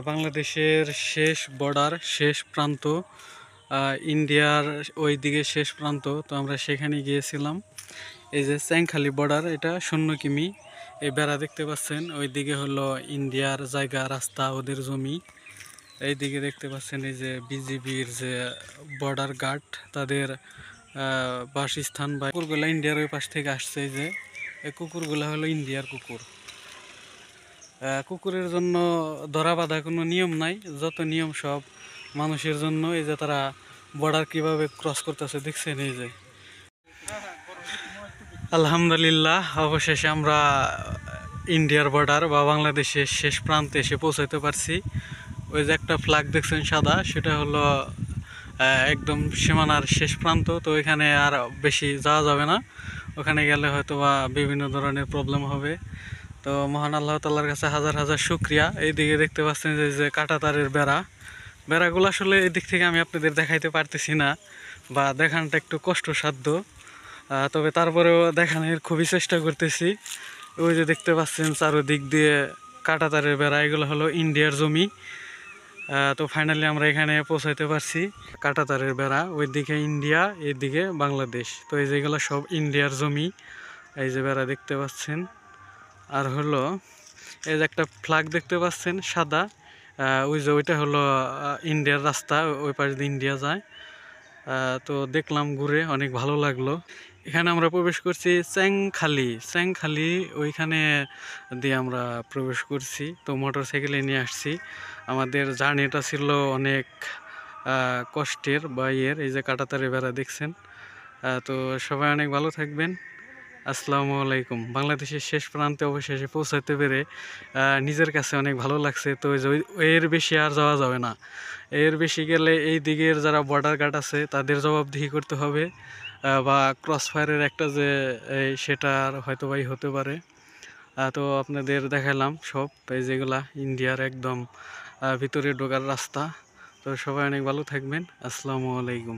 বাংলাদেশের শেষ বর্ডার, শেষ প্রান্ত, ইন্ডিয়ার ওই দিকে শেষ প্রান্ত। তো আমরা সেখানে গিয়েছিলাম। এই যে চ্যাংখালি বর্ডার, এটা 0 কিমি। এই বেড়া দেখতে পাচ্ছেন, ওই দিকে হলো ইন্ডিয়ার জায়গা, রাস্তা, ওদের জমি। এই দিকে দেখতে পাচ্ছেন এই যে বিজিবির যে বর্ডার গার্ড, তাদের বাসস্থান। বা কুকুরগুলা ইন্ডিয়ার ওই পাশ থেকে আসছে। এই যে এই কুকুরগুলা হলো ইন্ডিয়ার কুকুর। কুকুরের জন্য ধরা বাঁধা কোনো নিয়ম নাই, যত নিয়ম সব মানুষের জন্য। এই যে তারা বর্ডার কিভাবে ক্রস করতেছে দেখছেন। এই যে আলহামদুলিল্লাহ, অবশেষে আমরা ইন্ডিয়ার বর্ডার বা বাংলাদেশের শেষ প্রান্তে এসে পৌঁছাতে পারছি। ওই যে একটা ফ্ল্যাগ দেখছেন সাদা, সেটা হলো একদম সীমানার শেষ প্রান্ত। তো এখানে আর বেশি যাওয়া যাবে না, ওখানে গেলে হয়তো বা বিভিন্ন ধরনের প্রবলেম হবে। তো মহান আল্লাহ তাআলার কাছে হাজার হাজার শুকরিয়া। এইদিকে দেখতে পাচ্ছেন যে কাঁটা তারের বেড়া। বেড়াগুলো আসলে এদিক থেকে আমি আপনাদের দেখাইতে পারতেছি না, বা দেখানোটা একটু কষ্টসাধ্য। তবে তারপরেও দেখানোর খুবই চেষ্টা করতেছি। ওই যে দেখতে পাচ্ছেন চারোদিক দিয়ে কাঁটা তারের বেড়া, এগুলো হলো ইন্ডিয়ার জমি। তো ফাইনালি আমরা এখানে পৌঁছাইতে পারছি। কাঁটা তারের বেড়া, ওইদিকে ইন্ডিয়া, এইদিকে বাংলাদেশ। তো এই যেগুলো সব ইন্ডিয়ার জমি। এই যে বেড়া দেখতে পাচ্ছেন। আর হলো এই যে একটা ফ্ল্যাগ দেখতে পাচ্ছেন সাদা, ওই যে ওইটা হলো ইন্ডিয়ার রাস্তা, ওই পাশ দিয়ে ইন্ডিয়া যায়। তো দেখলাম ঘুরে, অনেক ভালো লাগলো। এখানে আমরা প্রবেশ করছি চ্যাংখালি, ওইখানে দিয়ে আমরা প্রবেশ করছি। তো মোটর সাইকেলে নিয়ে আসছি। আমাদের জার্নিটা ছিল অনেক কষ্টের বা ইয়ের। এই যে কাঁটাতারের বেড়া দেখছেন। তো সবাই অনেক ভালো থাকবেন। আসসালামু আলাইকুম। বাংলাদেশের শেষ প্রান্তে অবশেষে পৌঁছাতে পেরে নিজের কাছে অনেক ভালো লাগছে। তো এর বেশি আর যাওয়া যাবে না। এর বেশি গেলে এই দিকের যারা বর্ডার গার্ড আছে তাদের জবাবদিহি করতে হবে, বা ক্রস ফায়ারের একটা যে সেটার হয়তো বাই হতে পারে। তো আপনাদের দেখালাম সব এই যেগুলা ইন্ডিয়ার একদম ভিতরে ঢোকার রাস্তা। তো সবাই অনেক ভালো থাকবেন। আসসালামু আলাইকুম।